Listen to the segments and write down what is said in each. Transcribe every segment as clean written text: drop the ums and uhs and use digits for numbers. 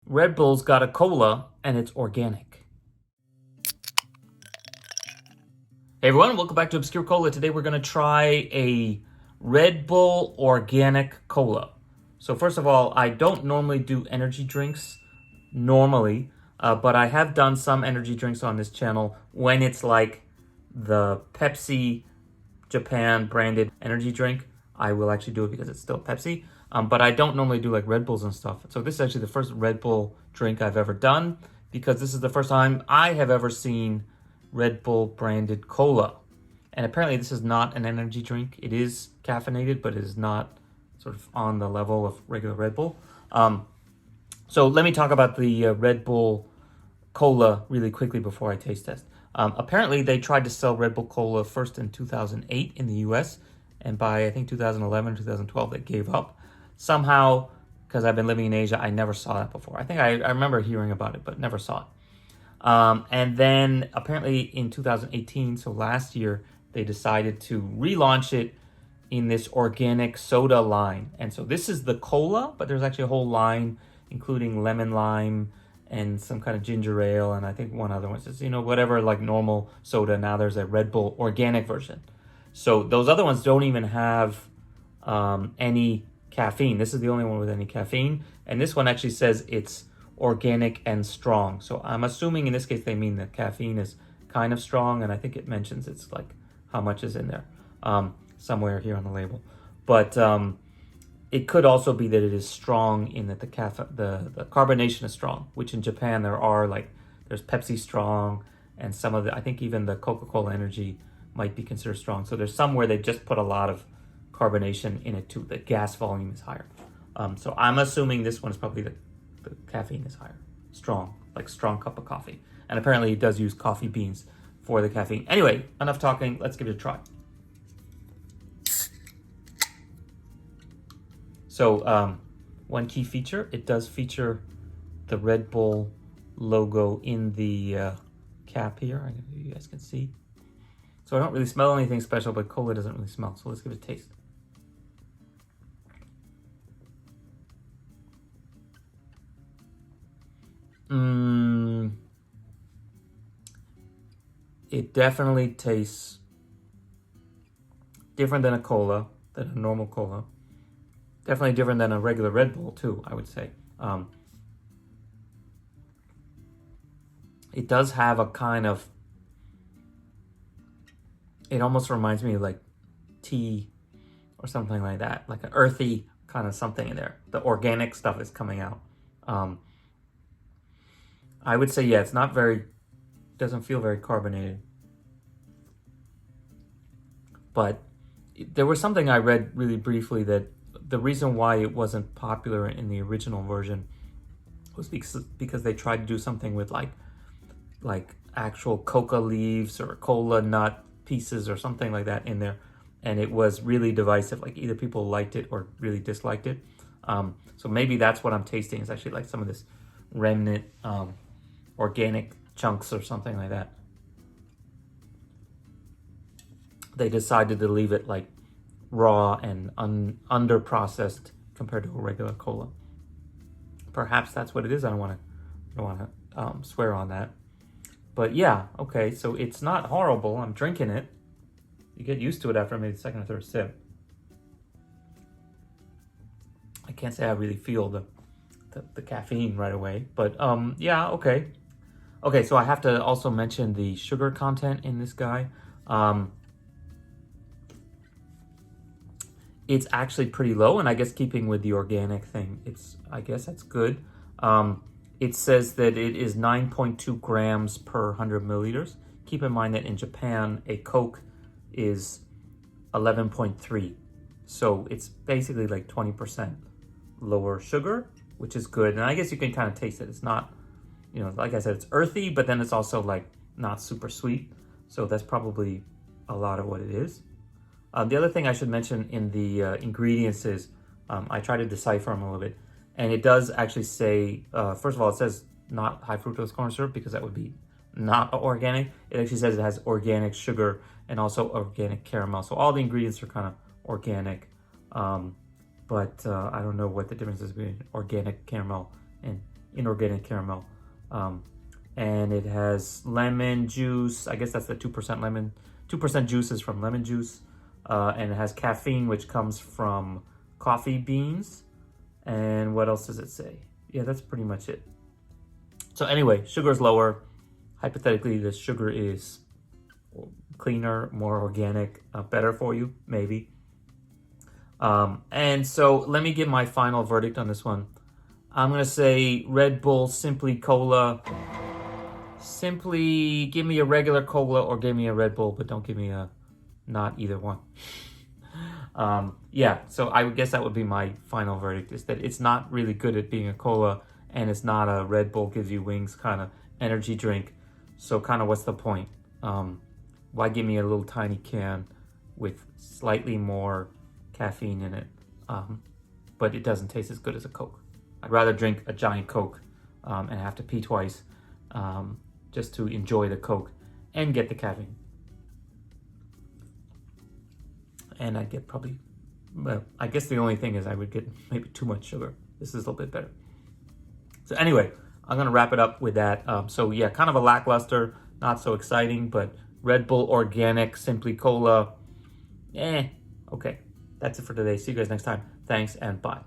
Red Bull's got a cola and it's organic. Hey everyone, welcome back to Obscure Cola. Today we're going to try a Red Bull organic cola. So first of all, I don't normally do energy drinks normally, but I have done some energy drinks on this channel when it's like the Pepsi Japan branded energy drink. I will actually do it because it's still Pepsi. But I don't normally do like Red Bulls and stuff. So this is actually the first Red Bull drink I've ever done because this is the first time I have ever seen Red Bull branded cola. And apparently this is not an energy drink. It is caffeinated, but it is not sort of on the level of regular Red Bull. So let me talk about the Red Bull cola really quickly before I taste test. Apparently they tried to sell Red Bull cola first in 2008 in the US. And by I think 2011, 2012, they gave up. Somehow, because I've been living in Asia, I never saw that before. I think I remember hearing about it, but never saw it. And then apparently in 2018, so last year, they decided to relaunch it in this organic soda line. And so this is the cola, but there's actually a whole line, including lemon lime and some kind of ginger ale. And I think one other one says, whatever, like normal soda. Now there's a Red Bull organic version. So those other ones don't even have any caffeine. This is the only one with any caffeine. And this one actually says it's organic and strong. So I'm assuming in this case they mean that caffeine is kind of strong, and I think it mentions it's like how much is in there somewhere here on the label. But it could also be that it is strong in that the carbonation is strong, which in Japan there's Pepsi strong, and some of I think even the Coca-Cola Energy might be considered strong. So there's somewhere they just put a lot of carbonation in it too. The gas volume is higher. So I'm assuming this one is probably the caffeine is higher. Strong, like strong cup of coffee. And apparently it does use coffee beans for the caffeine. Anyway, enough talking. Let's give it a try. So one key feature, it does feature the Red Bull logo in the cap here. I don't know if you guys can see. So I don't really smell anything special, but cola doesn't really smell. So let's give it a taste. It definitely tastes different than a cola, than a normal cola. Definitely different than a regular Red Bull too, I would say. It does have a kind of, it almost reminds me of like tea or something like that, like an earthy kind of something in there. The organic stuff is coming out. I would say, yeah, it's not very, doesn't feel very carbonated. But there was something I read really briefly that the reason why it wasn't popular in the original version was because they tried to do something with like actual coca leaves or cola nut pieces or something like that in there. And it was really divisive. Like either people liked it or really disliked it. So maybe that's what I'm tasting is actually like some of this remnant organic chunks or something like that. They decided to leave it like raw and under processed compared to a regular cola. Perhaps that's what it is. I don't want to swear on that. But yeah, okay. So it's not horrible. I'm drinking it. You get used to it after maybe the second or third sip. I can't say I really feel the caffeine right away, but yeah, okay. Okay, so I have to also mention the sugar content in this guy. It's actually pretty low, and I guess keeping with the organic thing, I guess that's good. It says that it is 9.2 grams per 100 milliliters. Keep in mind that in Japan, a Coke is 11.3. So it's basically like 20% lower sugar, which is good. And I guess you can kind of taste it. It's not, like I said, it's earthy, but then it's also like not super sweet. So that's probably a lot of what it is. The other thing I should mention in the ingredients is I try to decipher them a little bit. And it does actually say, first of all, it says not high fructose corn syrup because that would be not organic. It actually says it has organic sugar and also organic caramel. So all the ingredients are kind of organic. But I don't know what the difference is between organic caramel and inorganic caramel. And it has lemon juice. I guess that's the 2% lemon. 2% juice is from lemon juice. And it has caffeine, which comes from coffee beans. And what else does it say? Yeah, that's pretty much it. So anyway, sugar is lower. Hypothetically, the sugar is cleaner, more organic, better for you, maybe. And so let me give my final verdict on this one. I'm going to say Red Bull Simply Cola. Simply give me a regular cola or give me a Red Bull, but don't give me a not either one. Yeah, so I would guess that would be my final verdict, is that it's not really good at being a cola, and it's not a Red Bull gives you wings kind of energy drink. So kind of what's the point? Why give me a little tiny can with slightly more caffeine in it, but it doesn't taste as good as a Coke? I'd rather drink a giant Coke and have to pee twice just to enjoy the Coke and get the caffeine. And I'd get probably, well, I guess the only thing is I would get maybe too much sugar. This is a little bit better. So anyway, I'm going to wrap it up with that. So yeah, kind of a lackluster, not so exciting, but Red Bull Organic Simply Cola, okay. That's it for today. See you guys next time. Thanks and bye.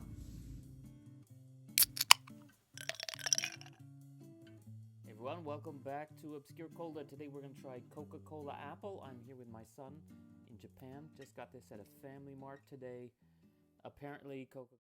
Hey everyone, welcome back to Obscure Cola. Today we're going to try Coca-Cola Apple. I'm here with my son in Japan. Just got this at a Family Mart today. Apparently Coca